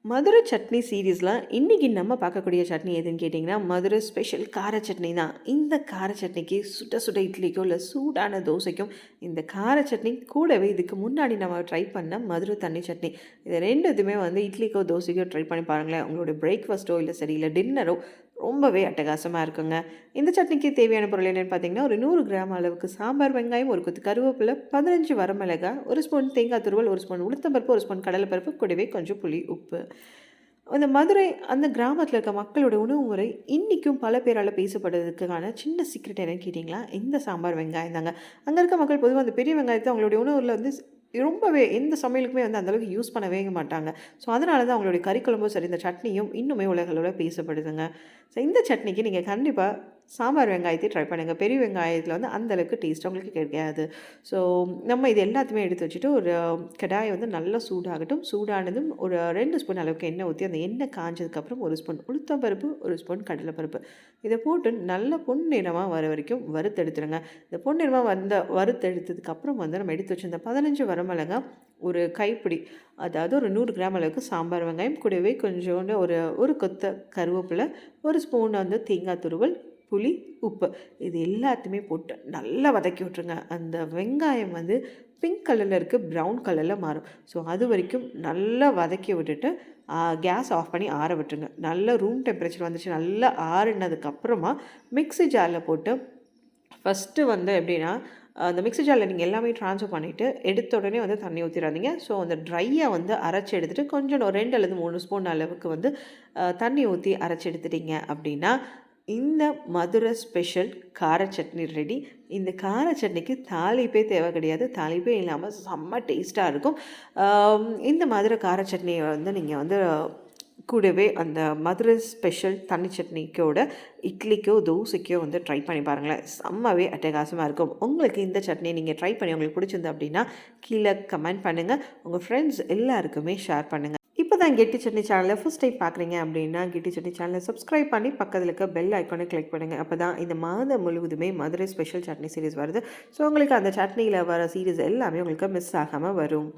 மதுரை சட்னி சீரீஸில் இன்றைக்கி நம்ம பார்க்கக்கூடிய சட்னி எதுன்னு கேட்டிங்கன்னா மதுரை ஸ்பெஷல் கார சட்னி தான். இந்த கார சட்னிக்கு சுட சுட இட்லிக்கோ இல்லை சூடான தோசைக்கும் இந்த கார சட்னி கூடவே இதுக்கு முன்னாடி நம்ம ட்ரை பண்ண மதுரை தண்ணி சட்னி இது ரெண்டு இதுவுமே வந்து இட்லிக்கோ தோசைக்கோ ட்ரை பண்ணி பாருங்களேன். உங்களுடைய பிரேக்ஃபாஸ்ட்டோ இல்லை சரி இல்லை டின்னரோ ரொம்பவே அட்டகாசமாக இருக்குங்க. இந்த சட்னிக்கு தேவையான பொருள் என்னென்னு பார்த்தீங்கன்னா, ஒரு 100 கிராம் அளவுக்கு சாம்பார் வெங்காயம், ஒரு கொத்து கருவேப்பிலை, 15 வரமிளகாய், ஒரு ஸ்பூன் தேங்காய் துருவல், ஒரு ஸ்பூன் உளுத்தம்பருப்பு, ஒரு ஸ்பூன் கடலைப்பருப்பு, கூடவே கொஞ்சம் புளி, உப்பு. அந்த மதுரை அந்த கிராமத்தில் இருக்க மக்களோட உணவு முறை இன்றைக்கும் பல பேரால் பேசப்படுறதுக்கான சின்ன சீக்ரெட் என்னன்னு கேட்டிங்களா, இந்த சாம்பார் வெங்காயம் தாங்க. அங்கே இருக்க மக்கள் பொதுவாக அந்த பெரிய வெங்காயத்தை அவங்களுடைய உணவில் வந்து ரொம்பவே எந்த சமையலுக்குமே வந்து அந்தளவுக்கு யூஸ் பண்ணவே மாட்டாங்க. ஸோ அதனால தான் அவங்களுடைய கறி குழம்பும் சரி, இந்த சட்னியும் இன்னுமே உலக அளவில் பேசப்படுதுங்க. ஸோ இந்த சட்னிக்கு நீங்கள் கண்டிப்பாக சாம்பார் வெங்காயத்தை ட்ரை பண்ணுங்கள். பெரிய வெங்காயத்தில் வந்து அந்தளவுக்கு டேஸ்ட் உங்களுக்கு கிடைக்காது. ஸோ நம்ம இது எல்லாத்தையுமே எடுத்து வச்சுட்டு ஒரு கடாயை வந்து நல்லா சூடாகட்டும். சூடானதும் ஒரு 2 ஸ்பூன் அளவுக்கு எண்ணெய் ஊற்றி அந்த எண்ணெய் காஞ்சதுக்கப்புறம் 1 ஸ்பூன் உளுத்தம்பருப்பு, 1 ஸ்பூன் கடலைப்பருப்பு இதை போட்டு நல்லா பொன்னிறமாக வர வரைக்கும் வறுத்தெடுத்துருங்க. இந்த பொன்னிறமாக வறுத்தெடுத்ததுக்கப்புறம் வந்து நம்ம எடுத்து வச்சு இந்த 15 வரமிளகாய், ஒரு கைப்பிடி அதாவது ஒரு 100 கிராம் அளவுக்கு சாம்பார் வெங்காயம், கூடவே கொஞ்சோண்டு ஒரு கொத்த கருவேப்பிலை, ஒரு ஸ்பூன் வந்து தேங்காய் துருவல், புளி, உப்பு இது எல்லாத்தையுமே போட்டு நல்லா வதக்கி விட்ருங்க. அந்த வெங்காயம் வந்து பிங்க் கலரில் இருக்குது, ப்ரௌன் கலரில் மாறும். ஸோ அது வரைக்கும் நல்லா வதக்கி விட்டுட்டு கேஸ் ஆஃப் பண்ணி ஆற விட்டுருங்க. நல்ல ரூம் டெம்பரேச்சர் வந்துச்சு. நல்லா ஆறுனதுக்கப்புறமா மிக்ஸி ஜாரில் போட்டு ஃபஸ்ட்டு வந்து எப்படின்னா, அந்த மிக்ஸி ஜாரில் நீங்கள் எல்லாமே ட்ரான்ஸ்ஃபர் பண்ணிவிட்டு எடுத்த உடனே வந்து தண்ணி ஊற்றிடாதீங்க. ஸோ அந்த ட்ரையாக வந்து அரைச்சி எடுத்துகிட்டு கொஞ்சம் 2 அல்லது 3 ஸ்பூன் அளவுக்கு வந்து தண்ணி ஊற்றி அரைச்சி எடுத்துட்டிங்க அப்படின்னா இந்த மதுரை ஸ்பெஷல் கார சட்னி ரெடி. இந்த கார சட்னிக்கு தாளிப்பே தேவை கிடையாது. தாளிப்பே இல்லாமல் செம்ம டேஸ்ட்டாக இருக்கும். இந்த மதுரை கார சட்னியை வந்து நீங்கள் வந்து கூடவே அந்த மதுரை ஸ்பெஷல் தண்ணி சட்னிக்கோட இட்லிக்கோ தோசைக்கோ வந்து ட்ரை பண்ணி பாருங்களேன். செம்மவே அட்டகாசமாக இருக்கும். உங்களுக்கு இந்த சட்னி நீங்கள் ட்ரை பண்ணி உங்களுக்கு பிடிச்சிருந்து அப்படின்னா கீழே கமெண்ட் பண்ணுங்கள். உங்கள் ஃப்ரெண்ட்ஸ் எல்லாருக்குமே ஷேர் பண்ணுங்கள். இப்போ தான் கெட்டி சட்னி சேனலை ஃபஸ்ட் டைம் பார்க்குறீங்க அப்படின்னா கெட்டி சட்னி சேனலை சப்ஸ்கிரைப் பண்ணி பக்கத்தில் இருக்க பெல் ஐக்கானை கிளிக் பண்ணுங்கள். அப்போ தான் இந்த மாதம் முழுவதுமே மதுரை ஸ்பெஷல் சட்னி சீரீஸ் வருது. ஸோ உங்களுக்கு அந்த சட்னியில் வர சீரீஸ் எல்லாமே உங்களுக்கு மிஸ் ஆகாமல் வரும்.